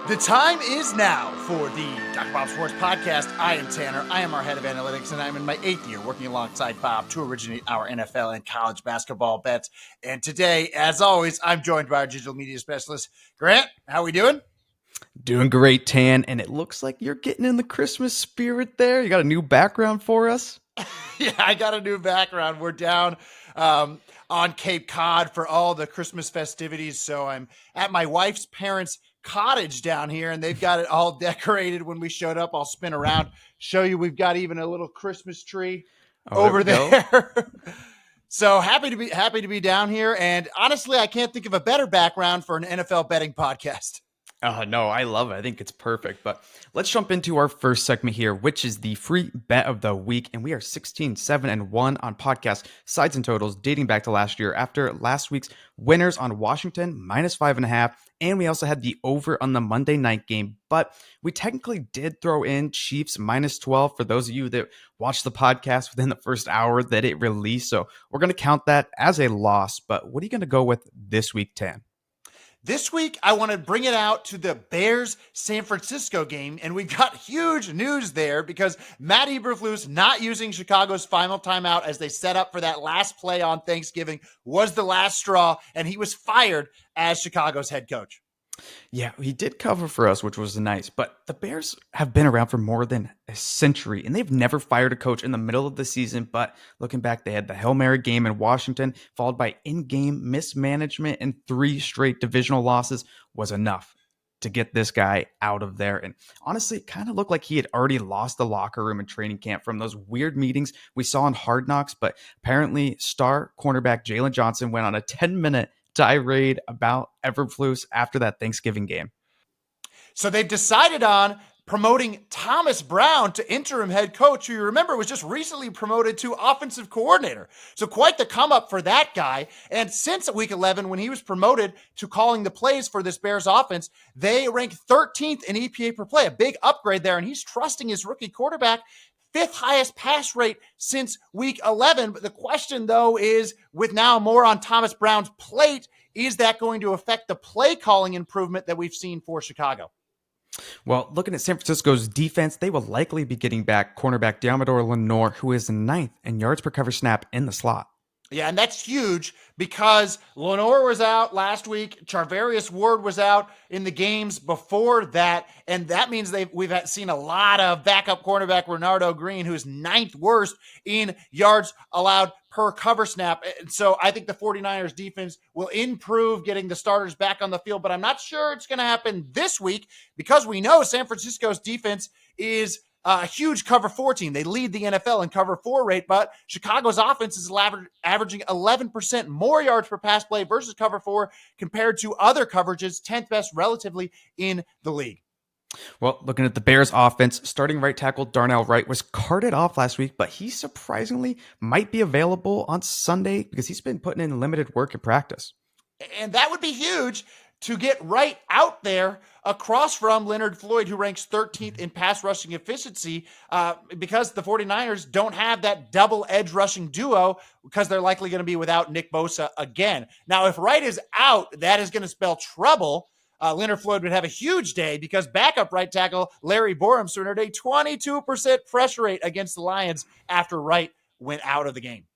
The time is now for the Dr. Bob Sports Podcast. I am Tanner. I am our head of analytics, and I'm in my 8th year working alongside Bob to originate our NFL and college basketball bets. And today, as always, I'm joined by our digital media specialist, Grant. How we doing? Doing great, Tan, and it looks like you're getting in the Christmas spirit there. You got a new background for us? Yeah, I got a new background. We're down on Cape Cod for all the Christmas festivities, so I'm at my wife's parents' cottage down here, and they've got it all decorated. When we showed up, I'll spin around, show you we've got even a little Christmas tree over there. So happy to be down here, and honestly, I can't think of a better background for an NFL betting podcast. No, I love it. I think it's perfect. But let's jump into our first segment here, which is the free bet of the week. And we are 16-7-1 on podcast sides and totals dating back to last year after last week's winners on Washington -5.5. And we also had the over on the Monday night game. But we technically did throw in Chiefs -12 for those of you that watched the podcast within the first hour that it released. So we're going to count that as a loss. But what are you going to go with this week, Tan? This week, I want to bring it out to the Bears-San Francisco game, and we've got huge news there because Matt Eberflus not using Chicago's final timeout as they set up for that last play on Thanksgiving was the last straw, and he was fired as Chicago's head coach. Yeah, he did cover for us, which was nice. But the Bears have been around for more than a century, and they've never fired a coach in the middle of the season. But looking back, they had the Hail Mary game in Washington, followed by in-game mismanagement, and 3 straight divisional losses was enough to get this guy out of there. And honestly, it kind of looked like he had already lost the locker room in training camp from those weird meetings we saw in Hard Knocks. But apparently, star cornerback Jalen Johnson went on a 10-minute tirade about Eberflus after that Thanksgiving game. So they've decided on promoting Thomas Brown to interim head coach, who you remember was just recently promoted to offensive coordinator. So quite the come up for that guy. And since week 11, when he was promoted to calling the plays for this Bears offense, they rank 13th in EPA per play, a big upgrade there. And he's trusting his rookie quarterback. 5th highest pass rate since week 11. But the question, though, is with now more on Thomas Brown's plate, is that going to affect the play calling improvement that we've seen for Chicago? Well, looking at San Francisco's defense, they will likely be getting back cornerback Deommodore Lenoir, who is 9th in yards per cover snap in the slot. Yeah, and that's huge because Lenoir was out last week. Charvarius Ward was out in the games before that, and that means we've seen a lot of backup cornerback Renardo Green, who's 9th worst in yards allowed per cover snap. And so I think the 49ers defense will improve getting the starters back on the field, but I'm not sure it's going to happen this week because we know San Francisco's defense is a huge cover 4 team. They lead the NFL in cover 4 rate, but Chicago's offense is averaging 11% more yards per pass play versus cover 4 compared to other coverages, 10th best relatively in the league. Well, looking at the Bears offense, starting right tackle Darnell Wright was carted off last week, but he surprisingly might be available on Sunday because he's been putting in limited work at practice. And that would be huge to get right out there across from Leonard Floyd, who ranks 13th in pass rushing efficiency because the 49ers don't have that double edge rushing duo because they're likely going to be without Nick Bosa again. Now, if Wright is out, that is going to spell trouble. Leonard Floyd would have a huge day because backup right tackle Larry Borum surrendered a 22% pressure rate against the Lions after Wright went out of the game.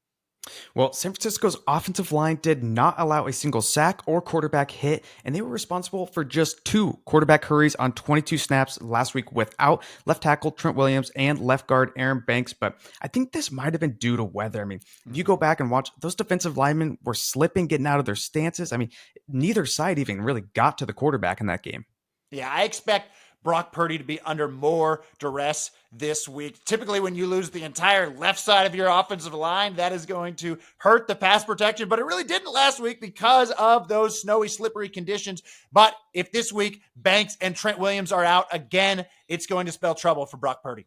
Well, San Francisco's offensive line did not allow a single sack or quarterback hit, and they were responsible for just 2 quarterback hurries on 22 snaps last week without left tackle Trent Williams and left guard Aaron Banks. But I think this might have been due to weather. I mean, if you go back and watch, those defensive linemen were slipping, getting out of their stances. I mean, neither side even really got to the quarterback in that game. Yeah, I expect Brock Purdy to be under more duress this week. Typically, when you lose the entire left side of your offensive line, that is going to hurt the pass protection, but it really didn't last week because of those snowy, slippery conditions. But if this week Banks and Trent Williams are out again, it's going to spell trouble for Brock Purdy.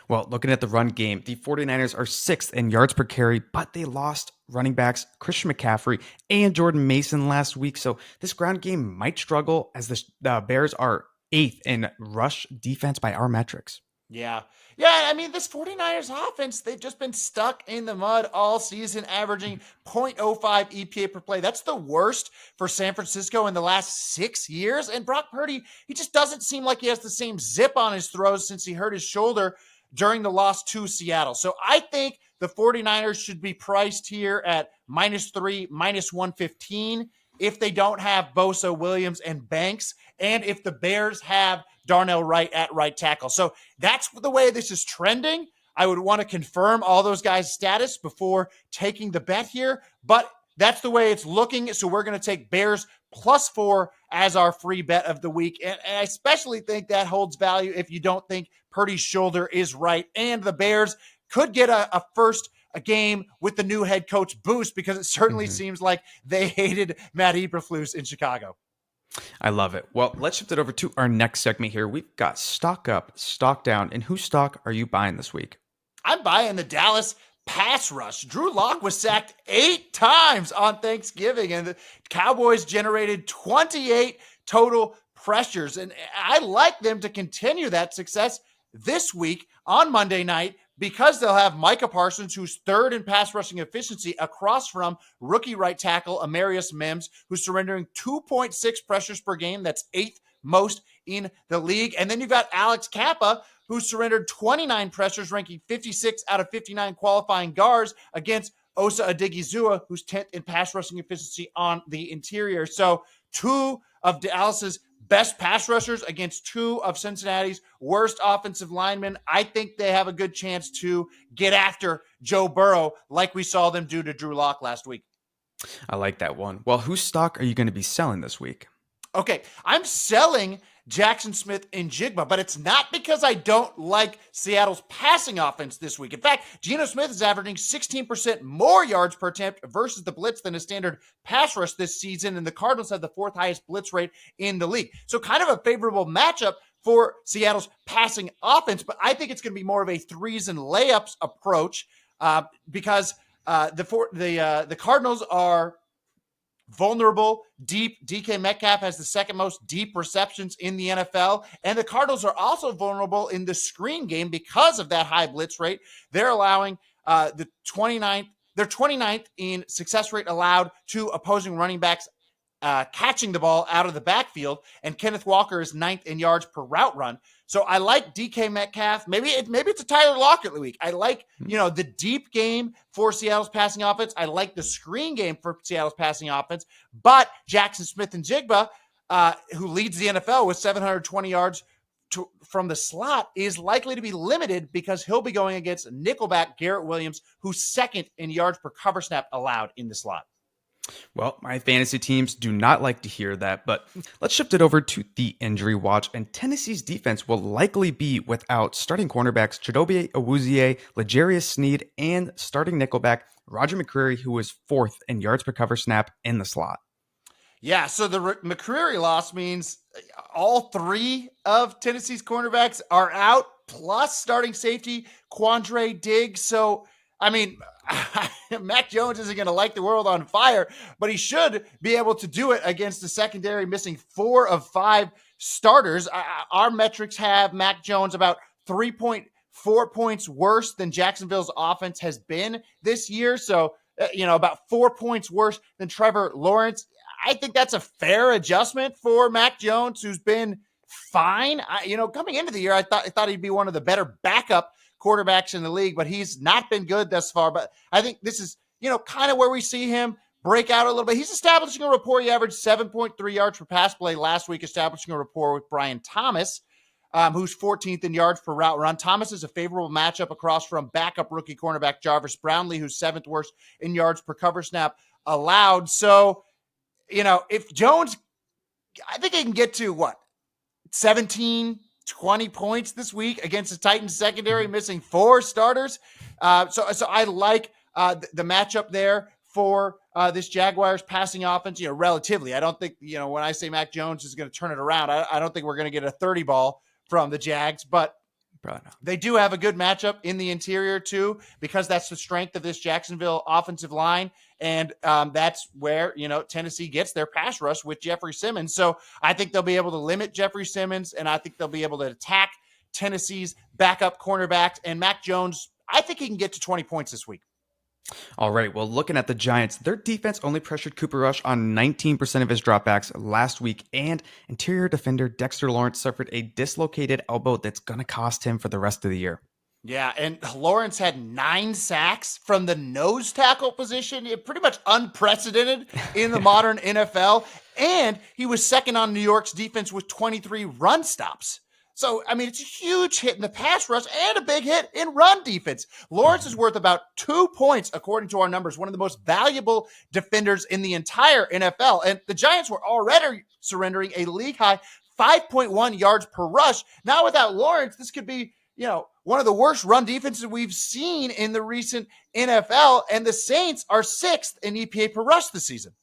Well, looking at the run game, the 49ers are 6th in yards per carry, but they lost running backs Christian McCaffrey and Jordan Mason last week. So this ground game might struggle as the Bears are 8th in rush defense by our metrics. Yeah. Yeah. I mean, this 49ers offense, they've just been stuck in the mud all season, averaging 0.05 EPA per play. That's the worst for San Francisco in the last 6 years. And Brock Purdy, he just doesn't seem like he has the same zip on his throws since he hurt his shoulder during the loss to Seattle. So I think the 49ers should be priced here at -3, -115 if they don't have Bosa, Williams, and Banks, and if the Bears have Darnell Wright at right tackle. So that's the way this is trending. I would want to confirm all those guys' status before taking the bet here, but that's the way it's looking. So we're going to take Bears +4 as our free bet of the week. And I especially think that holds value if you don't think Purdy's shoulder is right. And the Bears could get a first game with the new head coach boost, because it certainly seems like they hated Matt Eberflus in Chicago. I love it. Well, let's shift it over to our next segment here. We've got stock up, stock down, and whose stock are you buying this week? I'm buying the Dallas pass rush. Drew Lock was sacked 8 times on Thanksgiving, and the Cowboys generated 28 total pressures. And I like them to continue that success this week on Monday night, because they'll have Micah Parsons, who's third in pass rushing efficiency, across from rookie right tackle Amarius Mims, who's surrendering 2.6 pressures per game. That's 8th most in the league. And then you've got Alex Kappa, who surrendered 29 pressures, ranking 56 out of 59 qualifying guards against Osa Odigizua, who's 10th in pass rushing efficiency on the interior. So 2 of Dallas's best pass rushers against 2 of Cincinnati's worst offensive linemen. I think they have a good chance to get after Joe Burrow like we saw them do to Drew Lock last week. I like that one. Well, whose stock are you going to be selling this week? Okay, I'm selling Jackson Smith and Jigba, but it's not because I don't like Seattle's passing offense this week. In fact, Geno Smith is averaging 16% more yards per attempt versus the blitz than a standard pass rush this season, and the Cardinals have the 4th highest blitz rate in the league. So kind of a favorable matchup for Seattle's passing offense, but I think it's going to be more of a threes and layups approach because the Cardinals are vulnerable, deep. DK Metcalf has the 2nd most deep receptions in the NFL. And the Cardinals are also vulnerable in the screen game because of that high blitz rate. They're allowing they're 29th in success rate allowed to opposing running backs catching the ball out of the backfield. And Kenneth Walker is 9th in yards per route run. So I like DK Metcalf. Maybe it's a Tyler Lockett week. I like, the deep game for Seattle's passing offense. I like the screen game for Seattle's passing offense. But Jackson Smith and Jigba, who leads the NFL with 720 yards from the slot, is likely to be limited because he'll be going against nickelback Garrett Williams, who's 2nd in yards per cover snap allowed in the slot. Well, my fantasy teams do not like to hear that, but let's shift it over to the injury watch. And Tennessee's defense will likely be without starting cornerbacks Chidobe Awuzie, L'Jarius Sneed, and starting nickelback Roger McCreary, who was 4th in yards per cover snap in the slot. Yeah, so the McCreary loss means all 3 of Tennessee's cornerbacks are out, plus starting safety Quandre Diggs. So, I mean, Mac Jones isn't going to light the world on fire, but he should be able to do it against the secondary missing 4 of 5 starters. Our metrics have Mac Jones about 3.4 points worse than Jacksonville's offense has been this year. So, about 4 points worse than Trevor Lawrence. I think that's a fair adjustment for Mac Jones, who's been fine. Coming into the year, I thought he'd be one of the better backup quarterbacks in the league, but he's not been good thus far. But I think this is, kind of where we see him break out a little bit. He's establishing a rapport. He averaged 7.3 yards per pass play last week, establishing a rapport with Brian Thomas, who's 14th in yards per route run. Thomas is a favorable matchup across from backup rookie cornerback Jarvis Brownlee, who's 7th worst in yards per cover snap allowed. So, if Jones, I think he can get to 17, 20 points this week against the Titans secondary, missing 4 starters. So I like the matchup there for this Jaguars passing offense, relatively. I don't think, when I say Mac Jones is going to turn it around, I don't think we're going to get a 30 ball from the Jags, but they do have a good matchup in the interior too, because that's the strength of this Jacksonville offensive line. And that's where, Tennessee gets their pass rush with Jeffrey Simmons. So I think they'll be able to limit Jeffrey Simmons, and I think they'll be able to attack Tennessee's backup cornerbacks. And Mac Jones, I think he can get to 20 points this week. All right, well, looking at the Giants, their defense only pressured Cooper Rush on 19% of his dropbacks last week, and interior defender Dexter Lawrence suffered a dislocated elbow that's going to cost him for the rest of the year. Yeah, and Lawrence had 9 sacks from the nose tackle position, pretty much unprecedented in the modern NFL, and he was second on New York's defense with 23 run stops. So, I mean, it's a huge hit in the pass rush and a big hit in run defense. Lawrence is worth about 2 points, according to our numbers, one of the most valuable defenders in the entire NFL. And the Giants were already surrendering a league-high 5.1 yards per rush. Now, without Lawrence, this could be, one of the worst run defenses we've seen in the recent NFL. And the Saints are 6th in EPA per rush this season.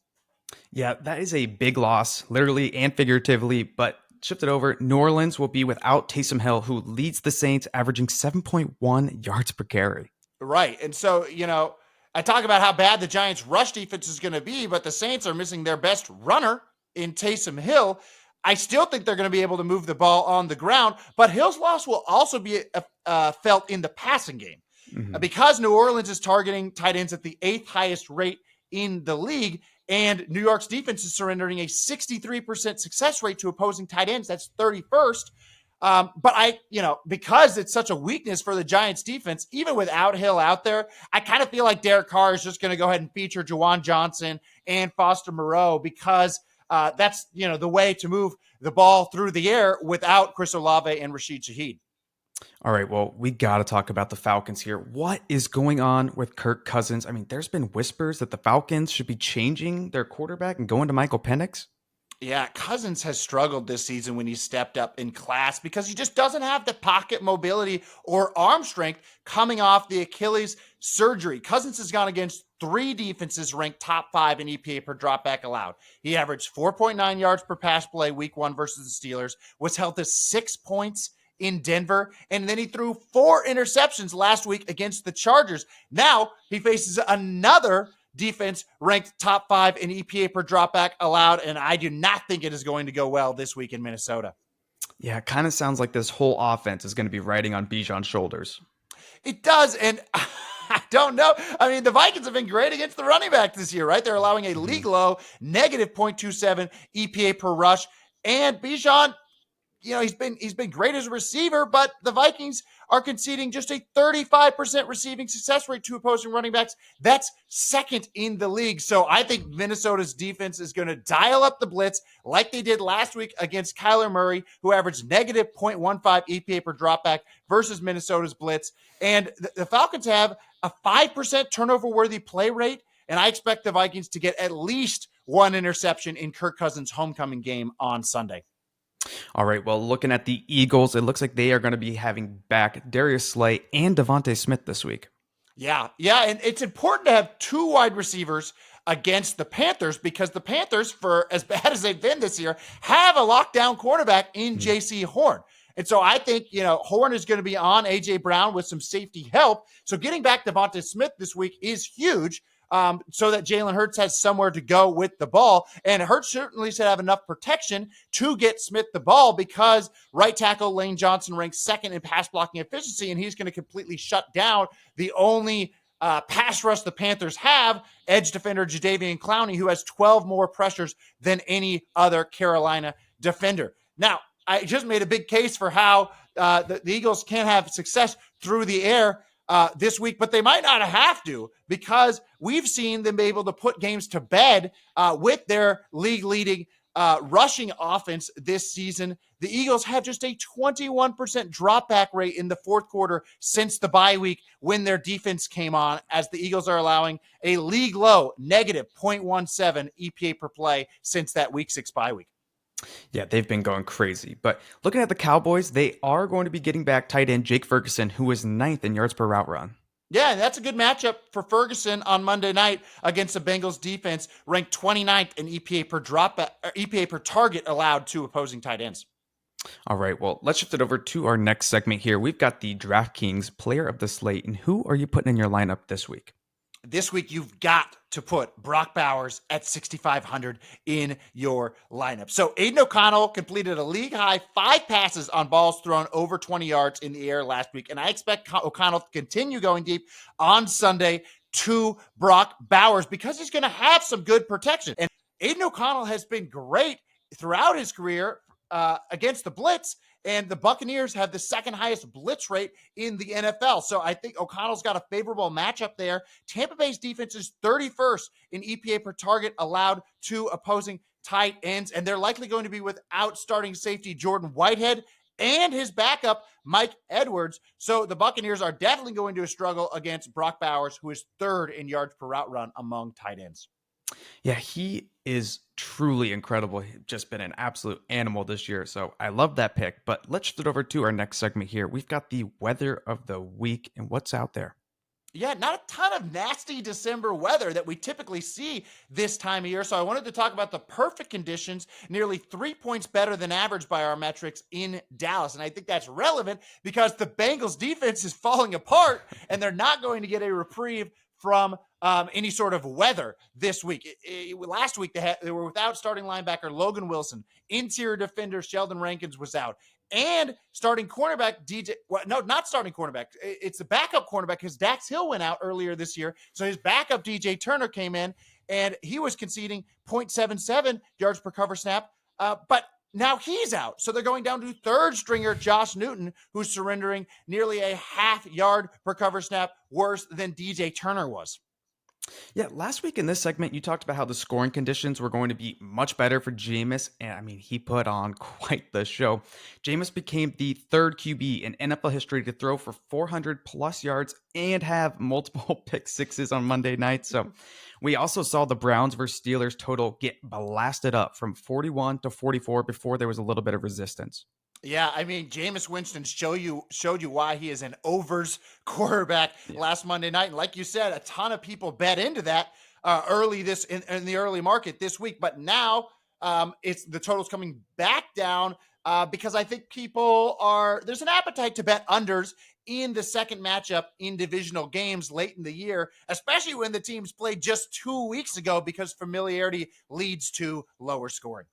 Yeah, that is a big loss, literally and figuratively, but shift it over. New Orleans will be without Taysom Hill, who leads the Saints, averaging 7.1 yards per carry. Right. And so, I talk about how bad the Giants' rush defense is going to be, but the Saints are missing their best runner in Taysom Hill. I still think they're going to be able to move the ball on the ground, but Hill's loss will also be felt in the passing game. Because New Orleans is targeting tight ends at the 8th highest rate in the league, and New York's defense is surrendering a 63% success rate to opposing tight ends. That's 31st. But because it's such a weakness for the Giants defense, even without Hill out there, I kind of feel like Derek Carr is just going to go ahead and feature Juwan Johnson and Foster Moreau because that's, the way to move the ball through the air without Chris Olave and Rashid Shaheed. All right, well, we got to talk about the Falcons here. What is going on with Kirk Cousins? I mean, there's been whispers that the Falcons should be changing their quarterback and going to Michael Penix. Yeah, Cousins has struggled this season when he stepped up in class because he just doesn't have the pocket mobility or arm strength coming off the Achilles surgery. Cousins has gone against 3 defenses ranked top 5 in EPA per dropback allowed. He averaged 4.9 yards per pass play week 1 versus the Steelers, was held to 6 points in Denver, and then he threw 4 interceptions last week against the Chargers. Now he faces another defense ranked top 5 in EPA per dropback allowed, and I do not think it is going to go well this week in Minnesota. Yeah, it kind of sounds like this whole offense is going to be riding on Bijan's shoulders. It does, and I don't know. I mean, the Vikings have been great against the running back this year, right? They're allowing a league low negative 0.27 EPA per rush, and Bijan, he's been great as a receiver, but the Vikings are conceding just a 35% receiving success rate to opposing running backs. That's 2nd in the league. So I think Minnesota's defense is going to dial up the blitz like they did last week against Kyler Murray, who averaged negative 0.15 EPA per dropback versus Minnesota's blitz. And the Falcons have a 5% turnover-worthy play rate, and I expect the Vikings to get at least 1 interception in Kirk Cousins' homecoming game on Sunday. All right, well, looking at the Eagles, it looks like they are going to be having back Darius Slay and Devontae Smith this week. Yeah, and it's important to have 2 wide receivers against the Panthers because the Panthers, for as bad as they've been this year, have a lockdown cornerback in J.C. Horn. And so I think, Horn is going to be on A.J. Brown with some safety help. So getting back Devontae Smith this week is huge. So that Jalen Hurts has somewhere to go with the ball. And Hurts certainly should have enough protection to get Smith the ball because right tackle Lane Johnson ranks 2nd in pass blocking efficiency, and he's going to completely shut down the only pass rush the Panthers have, edge defender Jadeveon Clowney, who has 12 more pressures than any other Carolina defender. Now, I just made a big case for how the Eagles can have success through the air this week, but they might not have to because we've seen them be able to put games to bed with their league-leading rushing offense this season. The Eagles have just a 21% drop-back rate in the 4th quarter since the bye week when their defense came on, as the Eagles are allowing a league-low negative 0.17 EPA per play since that week 6 bye week. Yeah, they've been going crazy. But looking at the Cowboys, they are going to be getting back tight end Jake Ferguson, who is 9th in yards per route run. Yeah, that's a good matchup for Ferguson on Monday night against the Bengals defense, ranked 29th in EPA per target allowed to opposing tight ends. All right, well, let's shift it over to our next segment here. We've got the DraftKings player of the slate, and who are you putting in your lineup this week? this week you've got to put Brock Bowers at 6,500 in your lineup. So Aiden O'Connell completed a league-high 5 passes on balls thrown over 20 yards in the air last week, and I expect O'Connell to continue going deep on Sunday to Brock Bowers because he's going to have some good protection. And Aiden O'Connell has been great throughout his career against the blitz, and the Buccaneers have the second highest blitz rate in the NFL. So I think O'Connell's got a favorable matchup there. Tampa Bay's defense is 31st in EPA per target allowed to opposing tight ends, and they're likely going to be without starting safety Jordan Whitehead and his backup, Mike Edwards. So the Buccaneers are definitely going to struggle against Brock Bowers, who is 3rd in yards per route run among tight ends. Yeah, he is truly incredible. He's just been an absolute animal this year. So I love that pick. But let's shift it over to our next segment here. We've got the weather of the week and what's out there. Yeah, not a ton of nasty December weather that we typically see this time of year. So I wanted to talk about the perfect conditions, nearly 3 points better than average by our metrics in Dallas. And I think that's relevant because the Bengals defense is falling apart and they're not going to get a reprieve from any sort of weather this week. Last week, they were without starting linebacker Logan Wilson. Interior defender Sheldon Rankins was out. And starting cornerback not starting cornerback. It's the backup cornerback because Dax Hill went out earlier this year. So his backup DJ Turner came in and he was conceding 0.77 yards per cover snap. But now he's out. So they're going down to 3rd stringer Josh Newton, who's surrendering nearly a half yard per cover snap worse than DJ Turner was. Yeah, last week in this segment, you talked about how the scoring conditions were going to be much better for Jameis, and I mean, he put on quite the show. Jameis became the 3rd QB in NFL history to throw for 400 plus yards and have multiple pick sixes on Monday night. So we also saw the Browns versus Steelers total get blasted up from 41 to 44 before there was a little bit of resistance. Yeah, I mean, Jameis Winston showed you why he is an overs quarterback last Monday night. And like you said, a ton of people bet into that early in the early market this week. But now it's the total's coming back down because I think there's an appetite to bet unders in the second matchup in divisional games late in the year, especially when the teams played just 2 weeks ago because familiarity leads to lower scoring.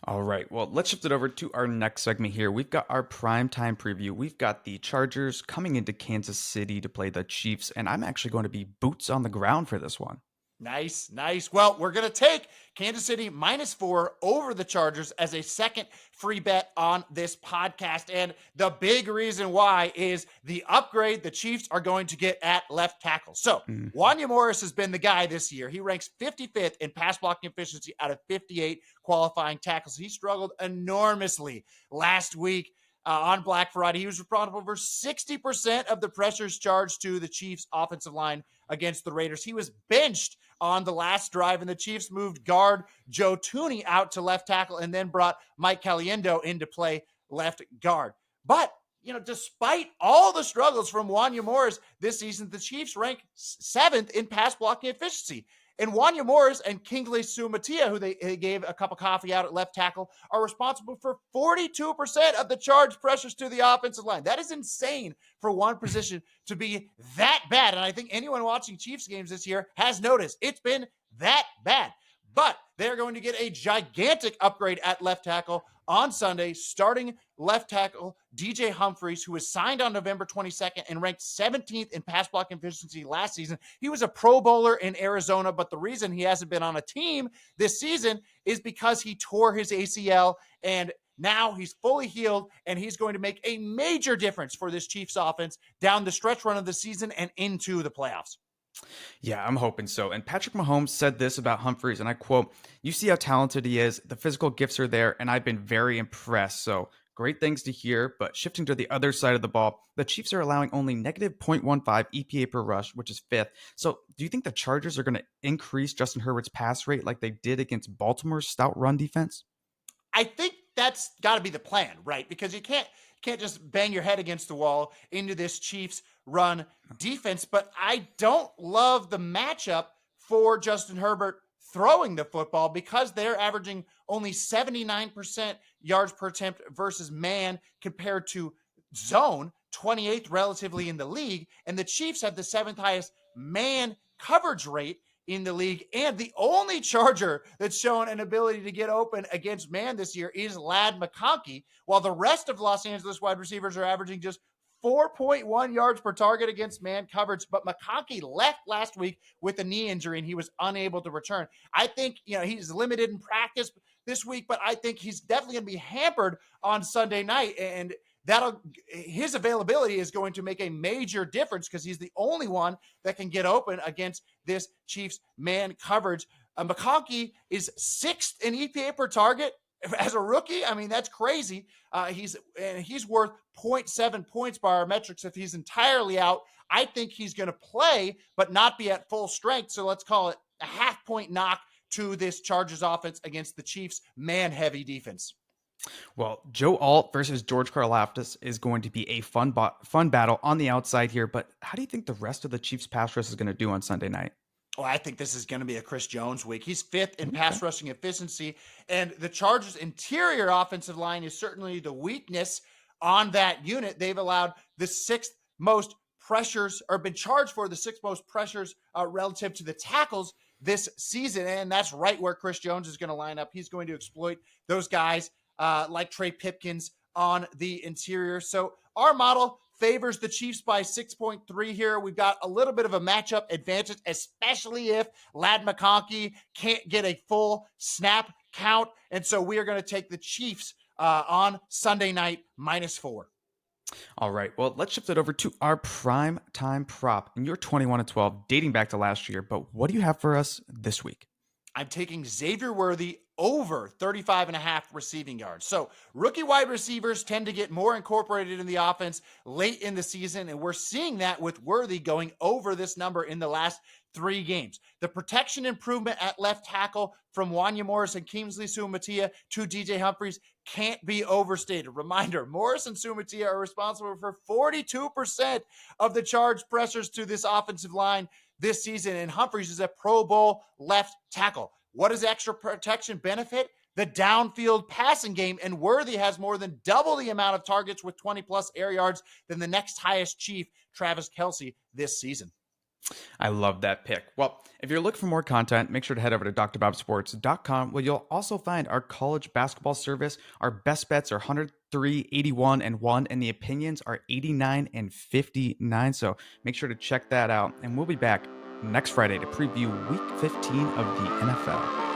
All right. Well, let's shift it over to our next segment here. We've got our primetime preview. We've got the Chargers coming into Kansas City to play the Chiefs, and I'm actually going to be boots on the ground for this one. Nice. Well, we're going to take Kansas City -4 over the Chargers as a second free bet on this podcast. And the big reason why is the upgrade the Chiefs are going to get at left tackle. So Wanya Morris has been the guy this year. He ranks 55th in pass blocking efficiency out of 58 qualifying tackles. He struggled enormously last week. On Black Friday, he was responsible for 60% of the pressures charged to the Chiefs' offensive line against the Raiders. He was benched on the last drive, and the Chiefs moved guard Joe Thuney out to left tackle and then brought Mike Caliendo into play left guard. But, despite all the struggles from Wanya Morris this season, the Chiefs rank 7th in pass blocking efficiency. And Wanya Morris and Kingsley Sumatia, who they gave a cup of coffee out at left tackle, are responsible for 42% of the charge pressures to the offensive line. That is insane for one position to be that bad. And I think anyone watching Chiefs games this year has noticed it's been that bad. But they're going to get a gigantic upgrade at left tackle on Sunday, starting left tackle DJ Humphries, who was signed on November 22nd and ranked 17th in pass blocking efficiency last season. He was a Pro Bowler in Arizona, but the reason he hasn't been on a team this season is because he tore his ACL, and now he's fully healed, and he's going to make a major difference for this Chiefs offense down the stretch run of the season and into the playoffs. Yeah, I'm hoping so. And Patrick Mahomes said this about Humphries, and I quote, "You see how talented he is. The physical gifts are there, and I've been very impressed." So great things to hear. But shifting to the other side of the ball, the Chiefs are allowing only negative 0.15 EPA per rush, which is 5th. So do you think the Chargers are going to increase Justin Herbert's pass rate like they did against Baltimore's stout run defense? I think that's got to be the plan, right? Because you can't just bang your head against the wall into this Chiefs run defense. But I don't love the matchup for Justin Herbert throwing the football because they're averaging only 79% yards per attempt versus man compared to zone, 28th relatively in the league. And the Chiefs have the 7th highest man coverage rate in the league. And the only Charger that's shown an ability to get open against man this year is Ladd McConkey, while the rest of Los Angeles wide receivers are averaging just 4.1 yards per target against man coverage. But McConkey left last week with a knee injury and he was unable to return. I think, he's limited in practice this week, but I think he's definitely going to be hampered on Sunday night. And his availability is going to make a major difference because he's the only one that can get open against this Chiefs man coverage. McConkey is 6th in EPA per target as a rookie. I mean, that's crazy. He's worth 0.7 points by our metrics if he's entirely out. I think he's going to play, but not be at full strength. So let's call it a half-point knock to this Chargers offense against the Chiefs man-heavy defense. Well, Joe Alt versus George Karlaftis is going to be a fun battle on the outside here, but how do you think the rest of the Chiefs pass rush is going to do on Sunday night? Well, I think this is going to be a Chris Jones week. He's 5th in pass rushing efficiency, and the Chargers' interior offensive line is certainly the weakness on that unit. They've allowed the 6th most pressures, or been charged for the 6th most pressures relative to the tackles this season, and that's right where Chris Jones is going to line up. He's going to exploit those guys like Trey Pipkins on the interior. So our model favors the Chiefs by 6.3 here. We've got a little bit of a matchup advantage, especially if Ladd McConkey can't get a full snap count. And so we are going to take the Chiefs on Sunday night -4. All right. Well, let's shift it over to our prime time prop. And you're 21-12, dating back to last year. But what do you have for us this week? I'm taking Xavier Worthy over 35.5 receiving yards. So rookie wide receivers tend to get more incorporated in the offense late in the season, and we're seeing that with Worthy going over this number in the last 3 games. The protection improvement at left tackle from Wanya Morris and Kingsley Sumatia to DJ Humphries can't be overstated. Reminder, Morris and Sumatia are responsible for 42% of the charge pressures to this offensive line this season, and Humphries is a Pro Bowl left tackle. What does extra protection benefit? The downfield passing game, and Worthy has more than double the amount of targets with 20-plus air yards than the next highest Chief, Travis Kelce, this season. I love that pick. Well, if you're looking for more content, make sure to head over to drbobsports.com, where you'll also find our college basketball service. Our best bets are 103, 81, and 1, and the opinions are 89 and 59. So make sure to check that out. And we'll be back next Friday to preview Week 15 of the NFL.